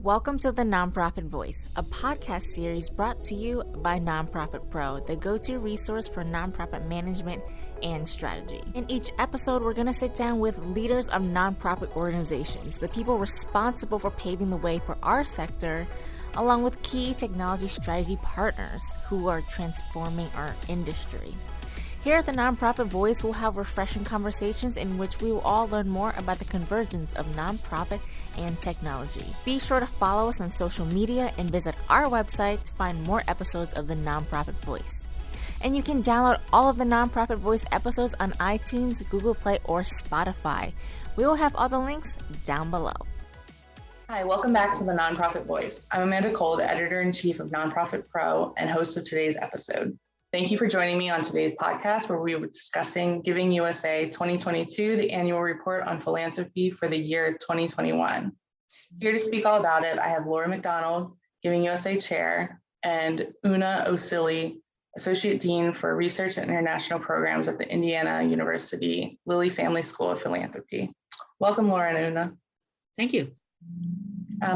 Welcome to the NonProfit Voice, a podcast series brought to you by NonProfit Pro, the go-to resource for nonprofit management and strategy. In each episode, we're going to sit down with leaders of nonprofit organizations, the people responsible for paving the way for our sector, along with key technology strategy partners who are transforming our industry. Here at the NonProfit Voice, we'll have refreshing conversations in which we will all learn more about the convergence of nonprofit and technology. Be sure to follow us on social media and visit our website to find more episodes of the NonProfit Voice. And you can download all of the NonProfit Voice episodes on iTunes, Google Play, or Spotify. We will have all the links down below. Hi, welcome back to the NonProfit Voice. I'm Amanda Cole, the editor-in-chief of NonProfit Pro and host of today's episode. Thank you for joining me on today's podcast, where we were discussing Giving USA 2022, the annual report on philanthropy for the year 2021. Here to speak all about it, I have Laura MacDonald, Giving USA Chair, and Una Osili, Associate Dean for Research and International Programs at the Indiana University Lilly Family School of Philanthropy. Welcome, Laura and Una. Thank you.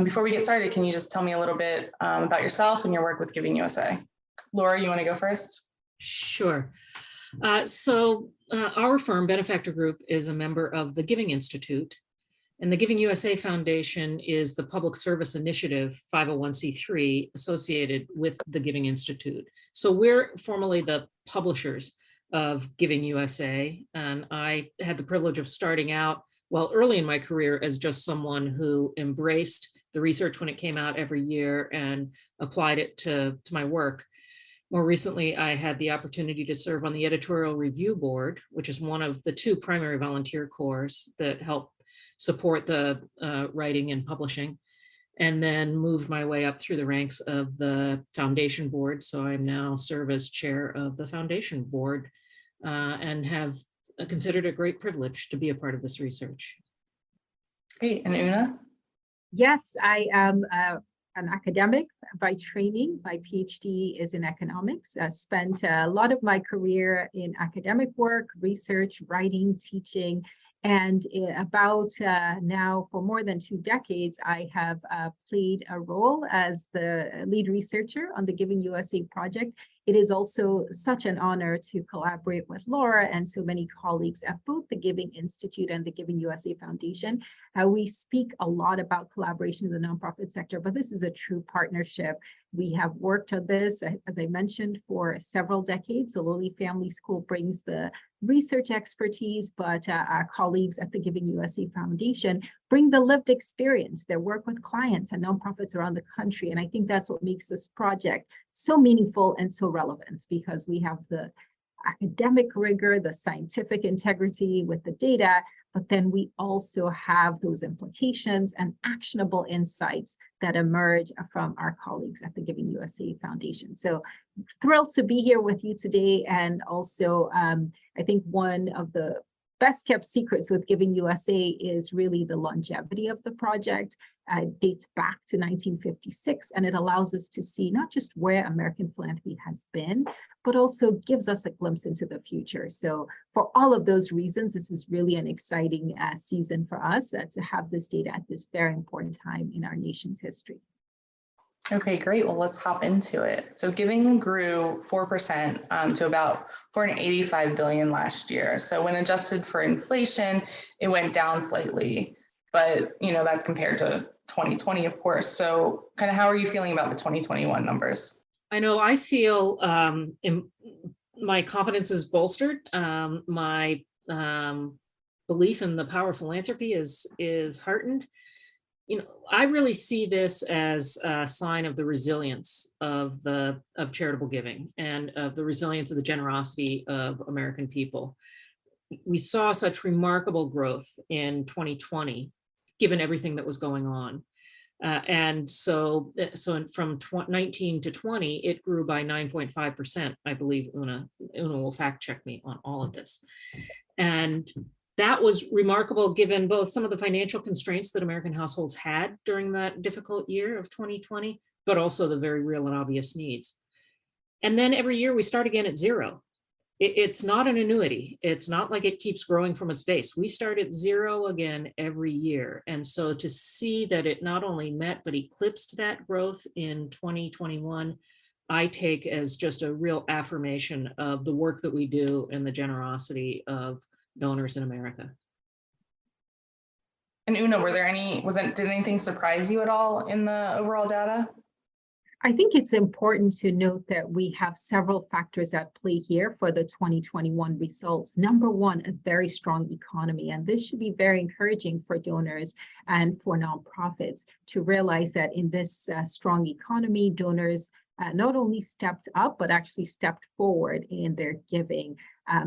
Before we get started, can you just tell me a little bit about yourself and your work with Giving USA? Laura, you want to go first? Sure. Our firm, Benefactor Group, is a member of the Giving Institute, and the Giving USA Foundation is the public service initiative 501c3 associated with the Giving Institute. So we're formally the publishers of Giving USA, and I had the privilege of starting out, early in my career, as just someone who embraced the research when it came out every year and applied it to my work. More recently, I had the opportunity to serve on the editorial review board, which is one of the two primary volunteer corps that help support the writing and publishing, and then moved my way up through the ranks of the foundation board. So I now serve as chair of the foundation board and have considered it a great privilege to be a part of this research. Great. And Una? Yes, I am an academic by training. My PhD is in economics. I spent a lot of my career in academic work, research, writing, teaching, and about now for more than 2 decades, I have played a role as the lead researcher on the Giving USA project. It is also such an honor to collaborate with Laura and so many colleagues at both the Giving Institute and the Giving USA Foundation. We speak a lot about collaboration in the nonprofit sector, but this is a true partnership. We have worked on this, as I mentioned, for several decades. The Lilly Family School brings the research expertise, but our colleagues at the Giving USA Foundation bring the lived experience, their work with clients and nonprofits around the country. And I think that's what makes this project so meaningful and so relevant, because we have the academic rigor, the scientific integrity with the data, but then we also have those implications and actionable insights that emerge from our colleagues at the Giving USA Foundation. So thrilled to be here with you today. And also, I think one of the best kept secrets with Giving USA is really the longevity of the project. Dates back to 1956, and it allows us to see not just where American philanthropy has been, but also gives us a glimpse into the future. So for all of those reasons, this is really an exciting season for us to have this data at this very important time in our nation's history. Okay, great. Well, let's hop into it. So Giving grew 4% to about $485 billion last year. So when adjusted for inflation, it went down slightly, but that's compared to 2020, of course. So kind of how are you feeling about the 2021 numbers? I know I feel my confidence is bolstered. My belief in the power of philanthropy is heartened. I really see this as a sign of the resilience of charitable giving and of the resilience of the generosity of American people. We saw such remarkable growth in 2020, given everything that was going on. And so from 19 to 20, it grew by 9.5%. I believe Una will fact check me on all of this. And that was remarkable given both some of the financial constraints that American households had during that difficult year of 2020, but also the very real and obvious needs. And then every year we start again at zero. It's not an annuity. It's not like it keeps growing from its base. We start at zero again every year. And so to see that it not only met, but eclipsed that growth in 2021, I take as just a real affirmation of the work that we do and the generosity of donors in America. And Una, did anything surprise you at all in the overall data? I think it's important to note that we have several factors at play here for the 2021 results. Number one, a very strong economy, and this should be very encouraging for donors and for nonprofits to realize that in this strong economy, donors not only stepped up, but actually stepped forward in their giving.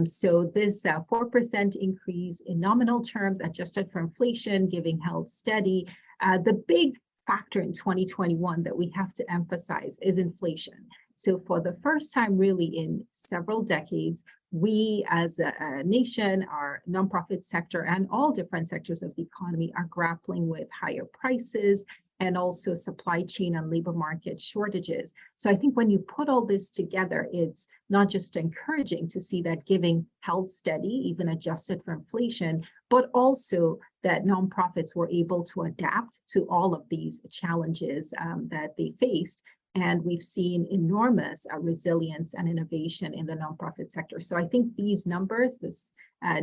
So this 4% increase in nominal terms, adjusted for inflation, giving held steady. The big factor in 2021 that we have to emphasize is inflation. So for the first time really in several decades, we as a nation, our nonprofit sector, and all different sectors of the economy are grappling with higher prices and also supply chain and labor market shortages. So I think when you put all this together, it's not just encouraging to see that giving held steady, even adjusted for inflation, but also that nonprofits were able to adapt to all of these challenges that they faced. And we've seen enormous resilience and innovation in the nonprofit sector. So I think these numbers, this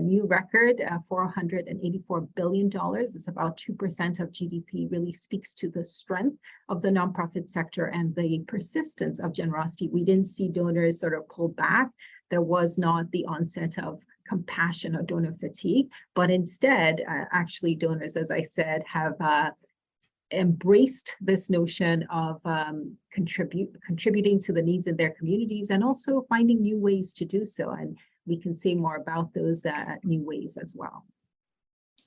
new record, $484 billion, is about 2% of GDP, really speaks to the strength of the nonprofit sector and the persistence of generosity. We didn't see donors sort of pull back. There was not the onset of compassion or donor fatigue, but instead, actually donors, as I said, have embraced this notion of contributing to the needs in their communities and also finding new ways to do so. And we can say more about those new ways as well.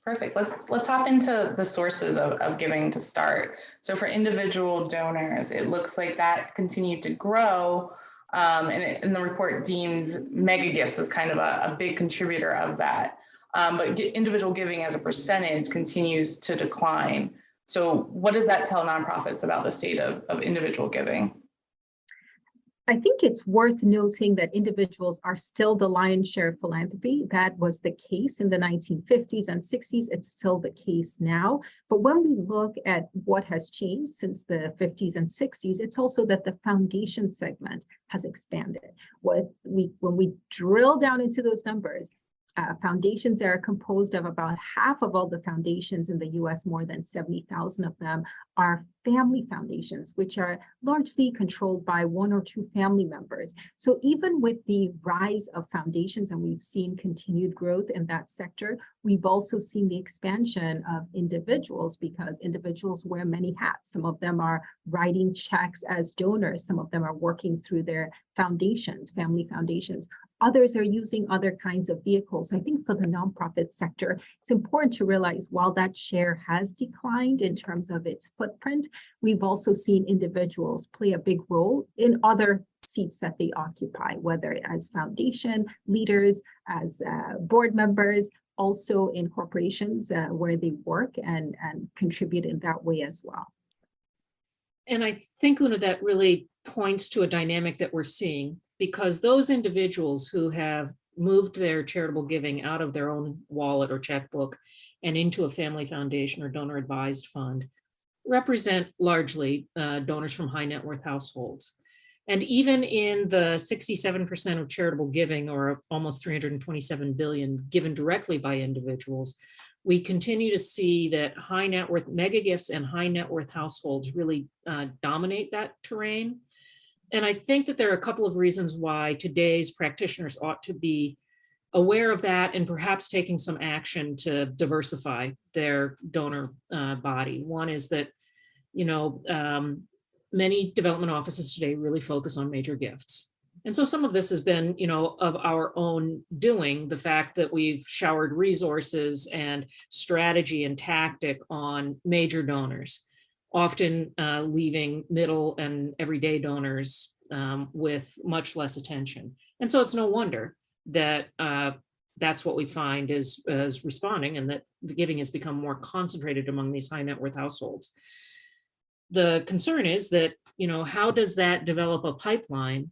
Perfect. Let's hop into the sources of giving to start. So for individual donors, it looks like that continued to grow. And the report deemed mega gifts as kind of a big contributor of that. But individual giving as a percentage continues to decline. So what does that tell nonprofits about the state of individual giving? I think it's worth noting that individuals are still the lion's share of philanthropy. That was the case in the 1950s and 60s. It's still the case now. But when we look at what has changed since the 50s and 60s, it's also that the foundation segment has expanded. When we drill down into those numbers, foundations are composed of about half of all the foundations in the US, more than 70,000 of them are family foundations, which are largely controlled by one or two family members. So even with the rise of foundations, and we've seen continued growth in that sector, we've also seen the expansion of individuals because individuals wear many hats. Some of them are writing checks as donors. Some of them are working through their foundations, family foundations. Others are using other kinds of vehicles. I think for the nonprofit sector, it's important to realize while that share has declined in terms of its footprint, we've also seen individuals play a big role in other seats that they occupy, whether as foundation leaders, as board members, also in corporations where they work and contribute in that way as well. And I think, Una, that really points to a dynamic that we're seeing, because those individuals who have moved their charitable giving out of their own wallet or checkbook and into a family foundation or donor advised fund represent largely donors from high net worth households. And even in the 67% of charitable giving, or almost 327 billion given directly by individuals, we continue to see that high net worth mega gifts and high net worth households really dominate that terrain. And I think that there are a couple of reasons why today's practitioners ought to be aware of that and perhaps taking some action to diversify their donor body. One is that, many development offices today really focus on major gifts. And so some of this has been, of our own doing, the fact that we've showered resources and strategy and tactic on major donors, often leaving middle and everyday donors with much less attention. And so it's no wonder that that's what we find is responding, and that the giving has become more concentrated among these high net worth households. The concern is that, how does that develop a pipeline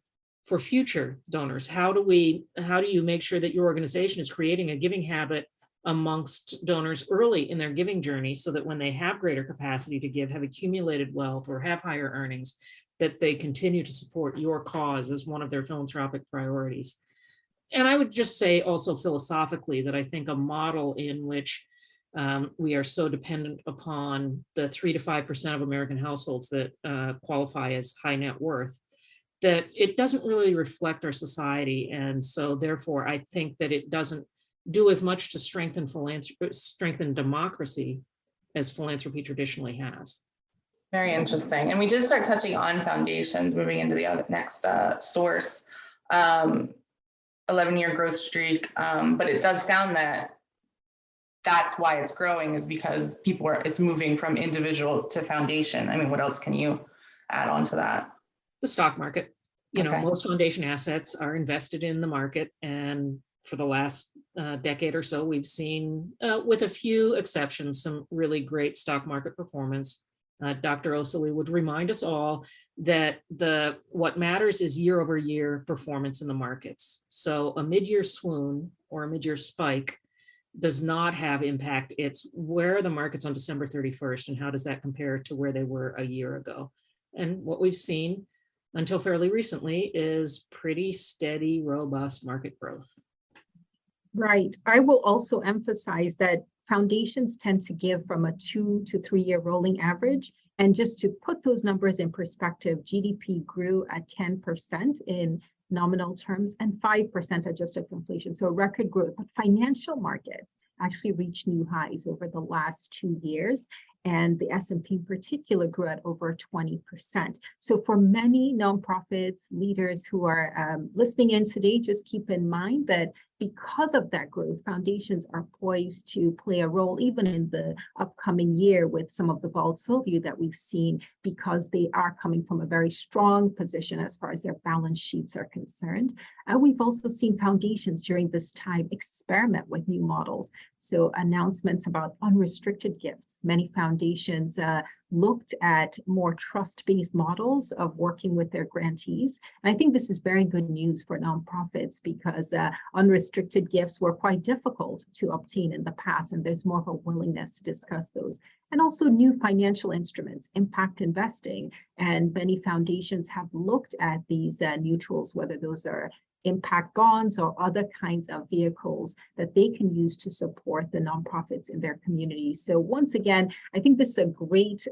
for future donors. How do you make sure that your organization is creating a giving habit amongst donors early in their giving journey, so that when they have greater capacity to give, have accumulated wealth, or have higher earnings, that they continue to support your cause as one of their philanthropic priorities? And I would just say also philosophically that I think a model in which we are so dependent upon the 3 to 5% of American households that qualify as high net worth, that it doesn't really reflect our society. And so therefore, I think that it doesn't do as much to strengthen democracy as philanthropy traditionally has. Very interesting. And we did start touching on foundations, moving into the next source, 11-year growth streak. But it does sound that that's why it's growing, is because it's moving from individual to foundation. I mean, what else can you add on to that? The stock market. Most foundation assets are invested in the market. And for the last decade or so, we've seen, with a few exceptions, some really great stock market performance. Dr. Osili would remind us all that what matters is year-over-year performance in the markets. So a mid-year swoon or a mid-year spike does not have impact. It's where are the markets on December 31st, and how does that compare to where they were a year ago? And what we've seen until fairly recently is pretty steady, robust market growth. Right. I will also emphasize that foundations tend to give from a 2 to 3 year rolling average. And just to put those numbers in perspective, GDP grew at 10% in nominal terms and 5% adjusted for inflation. So record growth. But financial markets actually reached new highs over the last 2 years. And the S&P in particular grew at over 20%. So for many nonprofits, leaders who are listening in today, just keep in mind that because of that growth, foundations are poised to play a role even in the upcoming year with some of the volatility that we've seen, because they are coming from a very strong position as far as their balance sheets are concerned. We've also seen foundations during this time experiment with new models. So announcements about unrestricted gifts. Many foundations looked at more trust-based models of working with their grantees. And I think this is very good news for nonprofits, because unrestricted gifts were quite difficult to obtain in the past, and there's more of a willingness to discuss those. And also new financial instruments, impact investing, and many foundations have looked at these new tools, whether those are impact bonds or other kinds of vehicles that they can use to support the nonprofits in their communities. So once again, I think this is a great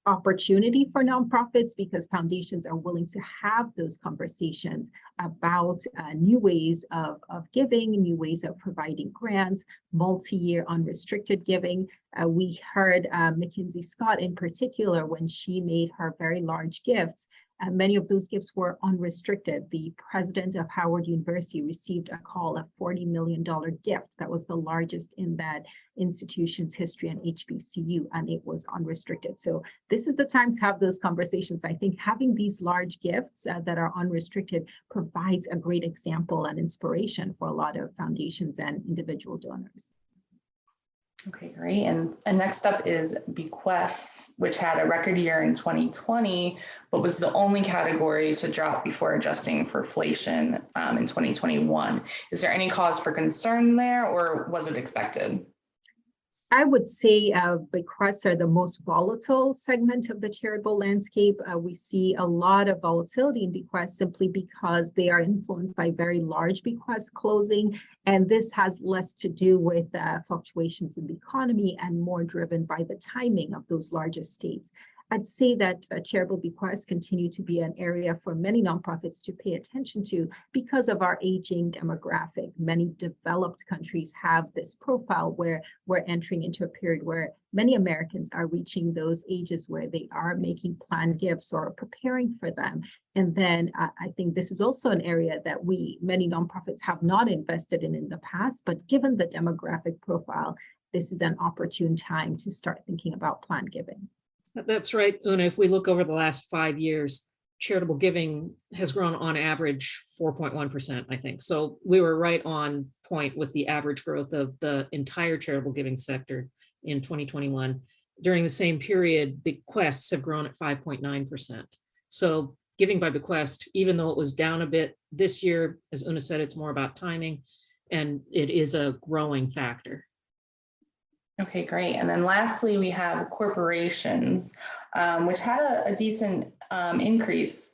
opportunity for nonprofits, because foundations are willing to have those conversations about new ways of giving, new ways of providing grants, multi-year unrestricted giving. We heard Mackenzie Scott in particular, when she made her very large gifts, many of those gifts were unrestricted. The president of Howard University received a call, a $40 million gift. That was the largest in that institution's history, and HBCU, and it was unrestricted. So this is the time to have those conversations. I think having these large gifts that are unrestricted provides a great example and inspiration for a lot of foundations and individual donors. Okay, great. And next up is bequests, which had a record year in 2020, but was the only category to drop before adjusting for inflation in 2021. Is there any cause for concern there, or was it expected? I would say bequests are the most volatile segment of the charitable landscape. We see a lot of volatility in bequests simply because they are influenced by very large bequests closing. And this has less to do with fluctuations in the economy and more driven by the timing of those large estates. I'd say that charitable bequests continue to be an area for many nonprofits to pay attention to because of our aging demographic. Many developed countries have this profile where we're entering into a period where many Americans are reaching those ages where they are making planned gifts or preparing for them. And then I think this is also an area that many nonprofits have not invested in the past, but given the demographic profile, this is an opportune time to start thinking about planned giving. That's right, Una. If we look over the last 5 years, charitable giving has grown on average 4.1%, I think. So we were right on point with the average growth of the entire charitable giving sector in 2021. During the same period, bequests have grown at 5.9%. So giving by bequest, even though it was down a bit this year, as Una said, it's more about timing, and it is a growing factor. Okay, great. And then lastly, we have corporations, which had a decent increase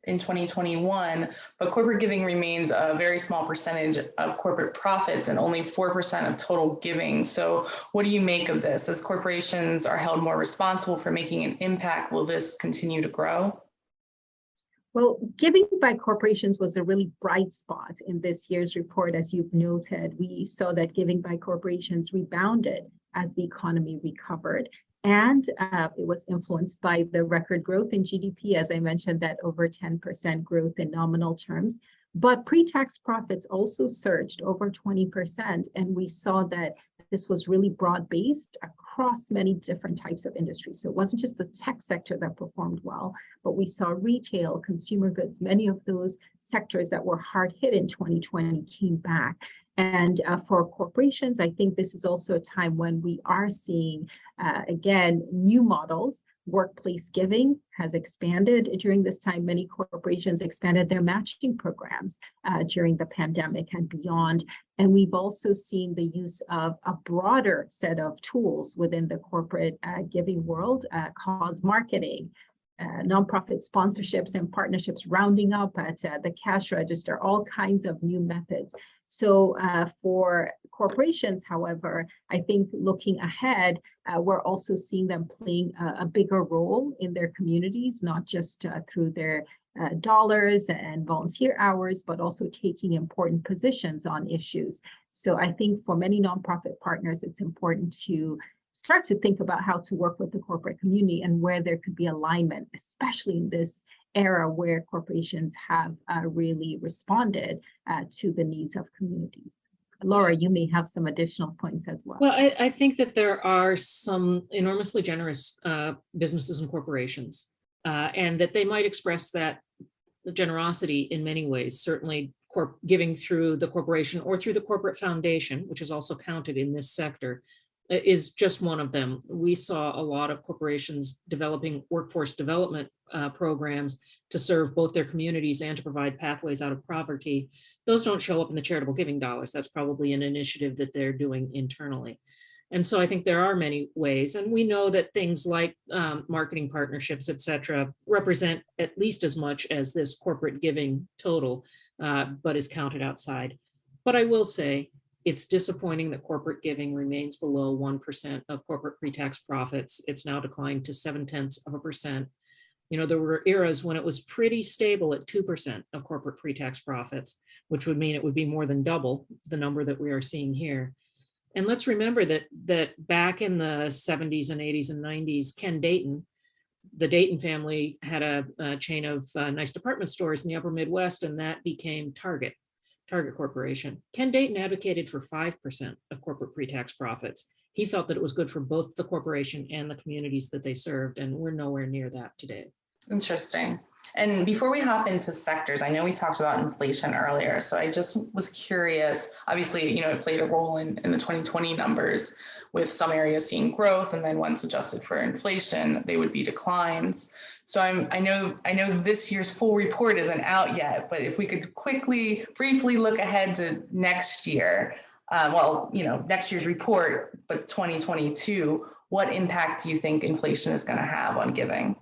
in 2021, but corporate giving remains a very small percentage of corporate profits and only 4% of total giving. So what do you make of this? As corporations are held more responsible for making an impact, will this continue to grow? Well, giving by corporations was a really bright spot in this year's report. As you've noted, we saw that giving by corporations rebounded as the economy recovered. And it was influenced by the record growth in GDP, as I mentioned, that over 10% growth in nominal terms. But pre-tax profits also surged over 20%. And we saw that this was really broad-based across many different types of industries. So it wasn't just the tech sector that performed well, but we saw retail, consumer goods, many of those sectors that were hard hit in 2020 came back. And for corporations, I think this is also a time when we are seeing, again, new models. Workplace giving has expanded during this time. Many corporations expanded their matching programs during the pandemic and beyond. And we've also seen the use of a broader set of tools within the corporate giving world, cause marketing, nonprofit sponsorships and partnerships rounding up at the cash register, all kinds of new methods. So for corporations, however, I think looking ahead, we're also seeing them playing a bigger role in their communities, not just through their dollars and volunteer hours, but also taking important positions on issues. So I think for many nonprofit partners, it's important to start to think about how to work with the corporate community and where there could be alignment, especially in this era where corporations have really responded to the needs of communities. Laura, you may have some additional points as well. Well, I think that there are some enormously generous businesses and corporations, and that they might express that generosity in many ways, certainly giving through the corporation or through the corporate foundation, which is also counted in this sector, is just one of them. We saw a lot of corporations developing workforce development programs to serve both their communities and to provide pathways out of poverty. Those don't show up in the charitable giving dollars. That's probably an initiative that they're doing internally. And so I think there are many ways. And we know that things like marketing partnerships, et cetera, represent at least as much as this corporate giving total, but is counted outside. But I will say, it's disappointing that corporate giving remains below 1% of corporate pre-tax profits. It's now declined to 0.7%. You know, there were eras when it was pretty stable at 2% of corporate pre-tax profits, which would mean it would be more than double the number that we are seeing here. And let's remember that back in the 70s and 80s and 90s, Ken Dayton, the Dayton family had a chain of nice department stores in the upper Midwest, and that became Target Corporation. Ken Dayton advocated for 5% of corporate pre-tax profits. He felt that it was good for both the corporation and the communities that they served, and we're nowhere near that today. Interesting. And before we hop into sectors, I know we talked about inflation earlier, so I just was curious. Obviously, you know, it played a role in the 2020 numbers, with some areas seeing growth, and then once adjusted for inflation, they would be declines. So I know this year's full report isn't out yet, but if we could briefly look ahead to next year, next year's report, but 2022, what impact do you think inflation is going to have on giving?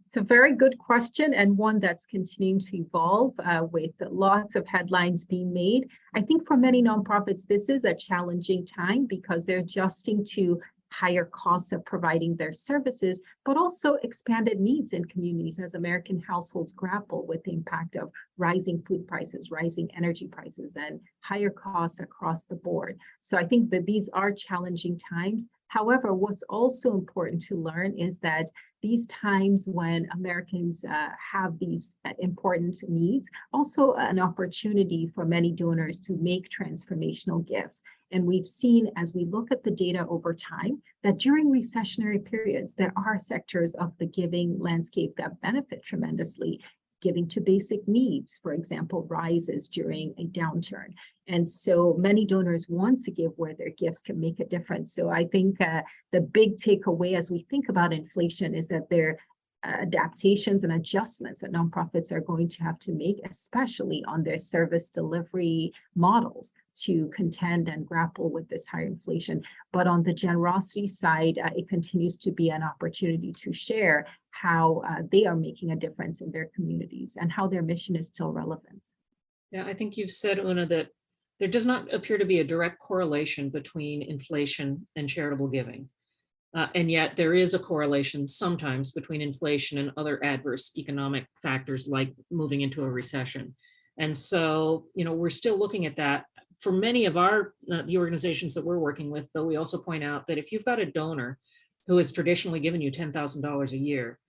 It's a very good question, and one that's continuing to evolve with lots of headlines being made. I think for many nonprofits, this is a challenging time because they're adjusting to higher costs of providing their services, but also expanded needs in communities as American households grapple with the impact of rising food prices, rising energy prices, and higher costs across the board. So I think that these are challenging times. However, what's also important to learn is that these times when Americans have these important needs, also an opportunity for many donors to make transformational gifts. And we've seen, as we look at the data over time, that during recessionary periods, there are sectors of the giving landscape that benefit tremendously. Giving to basic needs, for example, rises during a downturn. And so many donors want to give where their gifts can make a difference. So I think the big takeaway as we think about inflation is that there adaptations and adjustments that nonprofits are going to have to make, especially on their service delivery models to contend and grapple with this higher inflation. But on the generosity side, it continues to be an opportunity to share how they are making a difference in their communities and how their mission is still relevant. Yeah, I think you've said, Una, that there does not appear to be a direct correlation between inflation and charitable giving. And yet there is a correlation sometimes between inflation and other adverse economic factors like moving into a recession. And so, we're still looking at that. For many of the organizations that we're working with, though, we also point out that if you've got a donor who has traditionally given you $10,000 a year,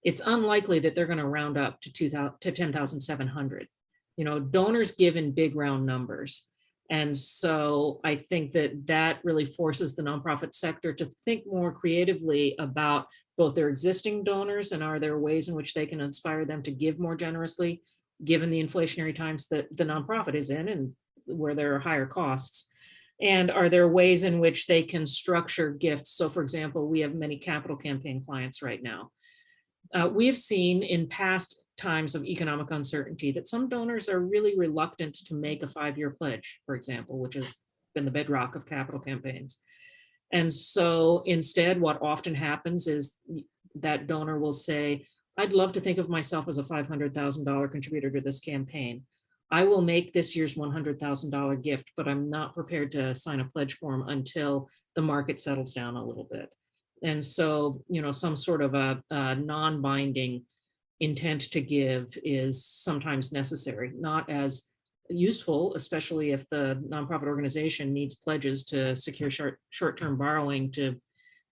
it's unlikely that they're going to round up to $10,700. Donors give in big round numbers. And so I think that really forces the nonprofit sector to think more creatively about both their existing donors and are there ways in which they can inspire them to give more generously, given the inflationary times that the nonprofit is in and where there are higher costs. And are there ways in which they can structure gifts? So for example, we have many capital campaign clients right now. We have seen in past times of economic uncertainty that some donors are really reluctant to make a 5-year pledge, for example, which has been the bedrock of capital campaigns. And so instead, what often happens is that donor will say, I'd love to think of myself as a $500,000 contributor to this campaign. I will make this year's $100,000 gift, but I'm not prepared to sign a pledge form until the market settles down a little bit. And so, some sort of a non-binding intent to give is sometimes necessary, not as useful, especially if the nonprofit organization needs pledges to secure short-term borrowing to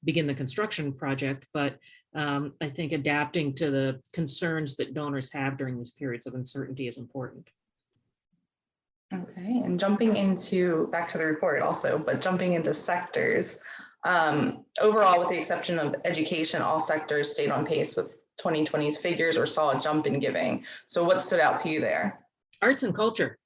begin the construction project. But I think adapting to the concerns that donors have during these periods of uncertainty is important. Okay, and back to the report also, but jumping into sectors, overall, with the exception of education, all sectors stayed on pace with 2020's figures or saw a jump in giving. So what stood out to you there? Arts and culture.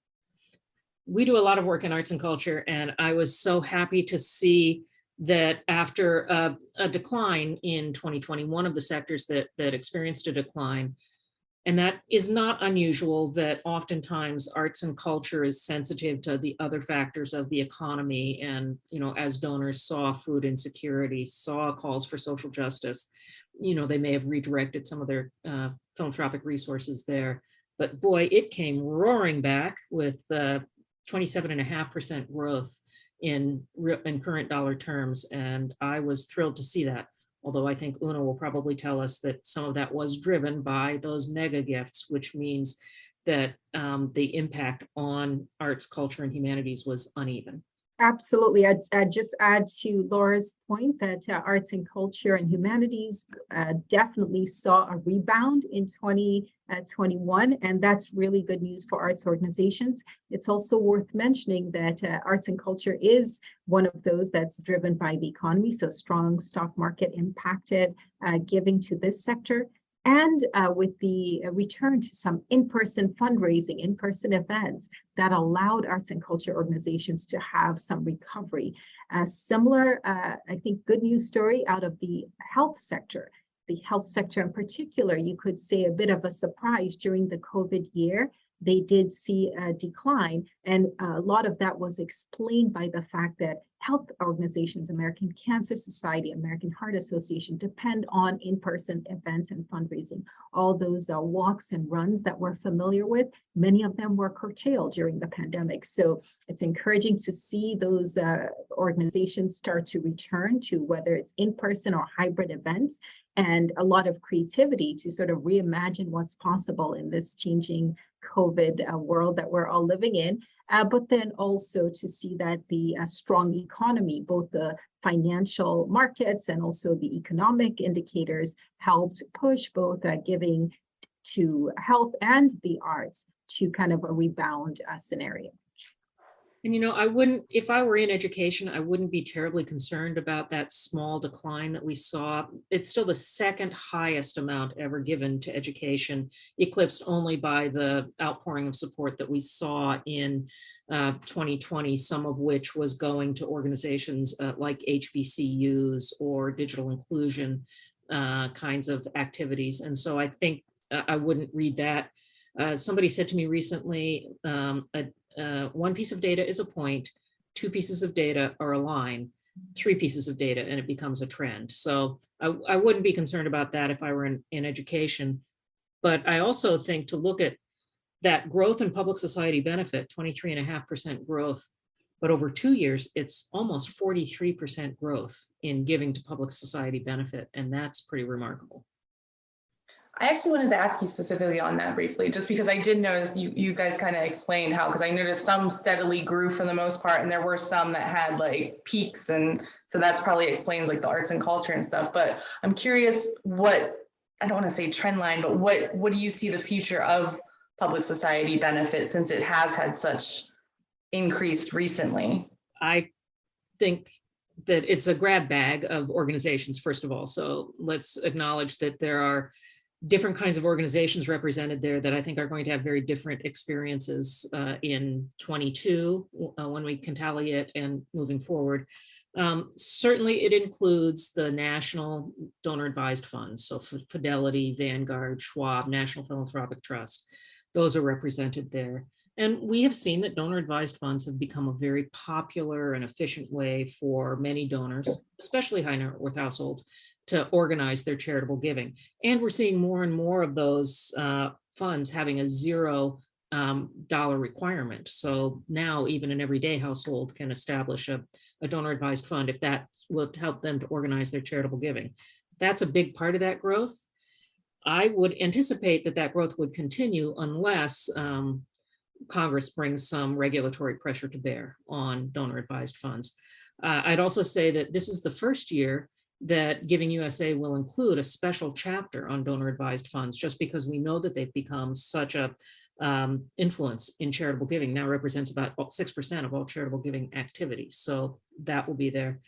We do a lot of work in arts and culture, and I was so happy to see that after a decline in 2020, one of the sectors that experienced a decline, and that is not unusual, that oftentimes arts and culture is sensitive to the other factors of the economy. And, as donors saw food insecurity, saw calls for social justice, they may have redirected some of their philanthropic resources there. But boy, it came roaring back with 27.5% growth in current dollar terms. And I was thrilled to see that. Although I think Una will probably tell us that some of that was driven by those mega gifts, which means that the impact on arts, culture, and humanities was uneven. Absolutely. I'd just add to Laura's point that arts and culture and humanities definitely saw a rebound in 2021, and that's really good news for arts organizations. It's also worth mentioning that arts and culture is one of those that's driven by the economy, so strong stock market impacted giving to this sector. And with the return to some in-person fundraising, in-person events that allowed arts and culture organizations to have some recovery. Similar, I think, good news story out of the health sector. The health sector in particular, you could say a bit of a surprise during the COVID year. They did see a decline, and a lot of that was explained by the fact that health organizations, American Cancer Society, American Heart Association, depend on in-person events and fundraising. All those walks and runs that we're familiar with, many of them were curtailed during the pandemic. So it's encouraging to see those organizations start to return to whether it's in-person or hybrid events, and a lot of creativity to sort of reimagine what's possible in this changing COVID world that we're all living in. But then also to see that the strong economy, both the financial markets and also the economic indicators, helped push both giving to health and the arts to kind of a rebound scenario. And, I wouldn't, if I were in education, I wouldn't be terribly concerned about that small decline that we saw. It's still the second highest amount ever given to education, eclipsed only by the outpouring of support that we saw in 2020, some of which was going to organizations like HBCUs or digital inclusion kinds of activities. And so I think I wouldn't read that. Somebody said to me recently, one piece of data is a point, two pieces of data are a line, three pieces of data, and it becomes a trend. So I wouldn't be concerned about that if I were in education. But I also think to look at that growth in public society benefit, 23.5% growth, but over 2 years, it's almost 43% growth in giving to public society benefit. And that's pretty remarkable. I actually wanted to ask you specifically on that briefly, just because I did notice you guys kind of explained how, because I noticed some steadily grew for the most part, and there were some that had like peaks. And so that's probably explains like the arts and culture and stuff. But I'm curious what, I don't want to say trend line, but what do you see the future of public society benefit since it has had such increase recently? I think that it's a grab bag of organizations, first of all. So let's acknowledge that there are different kinds of organizations represented there that I think are going to have very different experiences in 22 when we can tally it and moving forward. Certainly it includes the national donor advised funds. So Fidelity, Vanguard, Schwab, National Philanthropic Trust, those are represented there. And we have seen that donor advised funds have become a very popular and efficient way for many donors, especially high net worth households, to organize their charitable giving. And we're seeing more and more of those funds having a $0 requirement. So now even an everyday household can establish a donor advised fund if that will help them to organize their charitable giving. That's a big part of that growth. I would anticipate that that growth would continue unless Congress brings some regulatory pressure to bear on donor advised funds. I'd also say that this is the first year that Giving USA will include a special chapter on donor advised funds, just because we know that they've become such a influence in charitable giving. Now represents about 6% of all charitable giving activities. So that will be there.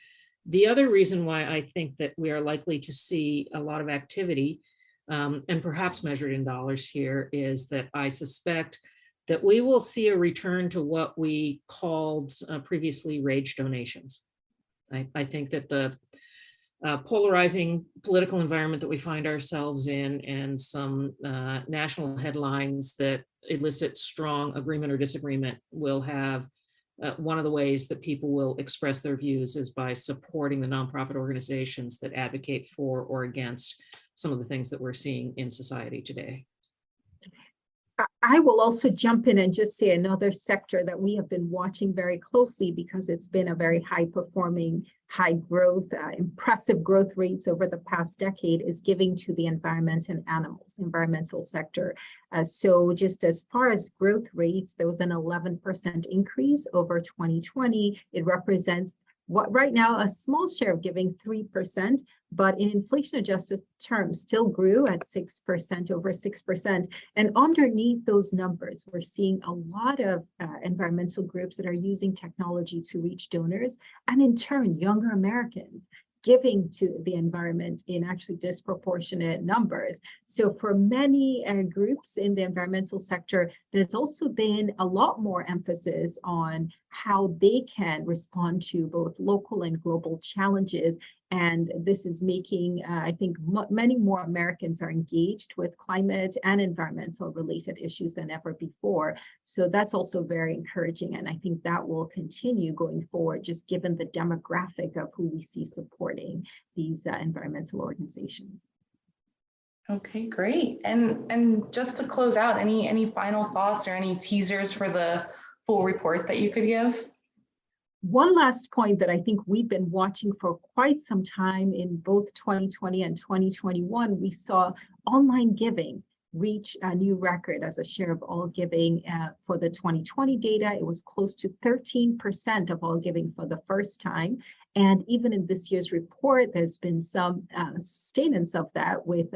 The other reason why I think that we are likely to see a lot of activity, and perhaps measured in dollars here, is that I suspect that we will see a return to what we called previously rage donations. I think that the polarizing political environment that we find ourselves in, and some national headlines that elicit strong agreement or disagreement, will have one of the ways that people will express their views is by supporting the nonprofit organizations that advocate for or against some of the things that we're seeing in society today. I will also jump in and just say another sector that we have been watching very closely, because it's been a very high performing, high growth, impressive growth rates over the past decade, is giving to the environment and animals, environmental sector. So just as far as growth rates, there was an 11% increase over 2020. It represents what right now a small share of giving, 3%, but in inflation adjusted terms still grew at 6%, over 6%. And underneath those numbers, we're seeing a lot of environmental groups that are using technology to reach donors, and in turn, younger Americans giving to the environment in actually disproportionate numbers. So for many groups in the environmental sector, there's also been a lot more emphasis on how they can respond to both local and global challenges. And this is making, I think, many more Americans are engaged with climate and environmental related issues than ever before. So that's also very encouraging. And I think that will continue going forward, just given the demographic of who we see supporting these environmental organizations. Okay, great. And just to close out, any final thoughts or any teasers for the full report that you could give? One last point that I think we've been watching for quite some time in both 2020 and 2021, we saw online giving reach a new record as a share of all giving. For the 2020 data, it was close to 13% of all giving for the first time. And even in this year's report, there's been some sustenance of that, with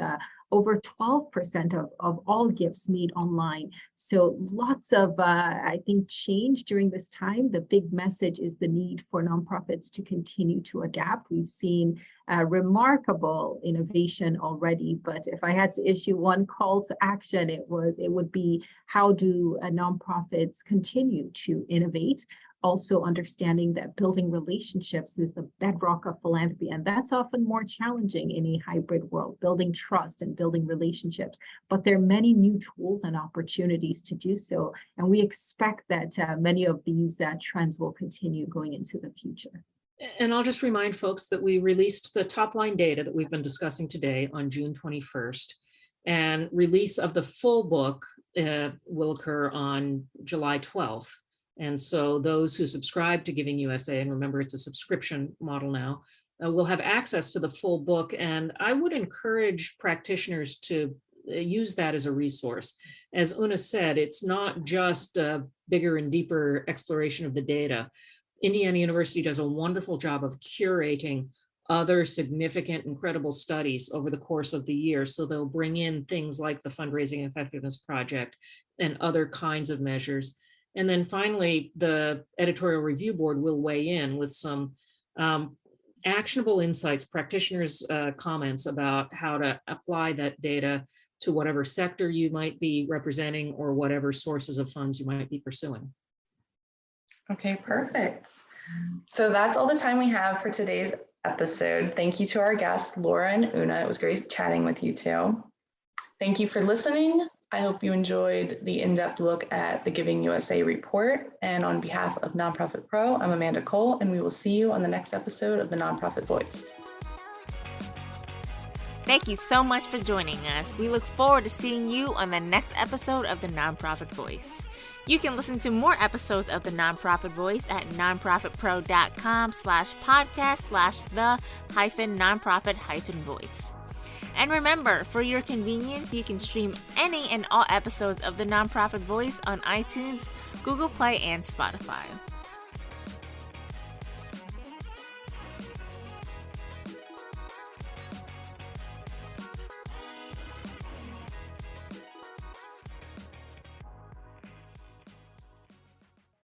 over 12% of all gifts made online. So lots of, I think, change during this time. The big message is the need for nonprofits to continue to adapt. We've seen remarkable innovation already, but if I had to issue one call to action, it would be, how do nonprofits continue to innovate also understanding that building relationships is the bedrock of philanthropy. And that's often more challenging in a hybrid world, building trust and building relationships. But there are many new tools and opportunities to do so. And we expect that many of these trends will continue going into the future. And I'll just remind folks that we released the top line data that we've been discussing today on June 21st. And release of the full book will occur on July 12th. And so those who subscribe to Giving USA, and remember it's a subscription model now, will have access to the full book. And I would encourage practitioners to use that as a resource. As Una said, it's not just a bigger and deeper exploration of the data. Indiana University does a wonderful job of curating other significant, incredible studies over the course of the year. So they'll bring in things like the Fundraising Effectiveness Project and other kinds of measures. And then finally, the editorial review board will weigh in with some actionable insights, practitioners' comments about how to apply that data to whatever sector you might be representing or whatever sources of funds you might be pursuing. Okay, perfect. So that's all the time we have for today's episode. Thank you to our guests, Laura and Una. It was great chatting with you two. Thank you for listening. I hope you enjoyed the in-depth look at the Giving USA report. And on behalf of NonProfit Pro, I'm Amanda Cole, and we will see you on the next episode of the NonProfit Voice. Thank you so much for joining us. We look forward to seeing you on the next episode of the NonProfit Voice. You can listen to more episodes of the NonProfit Voice at nonprofitpro.com/podcast/the-nonprofit-voice. And remember, for your convenience, you can stream any and all episodes of the NonProfit Voice on iTunes, Google Play, and Spotify.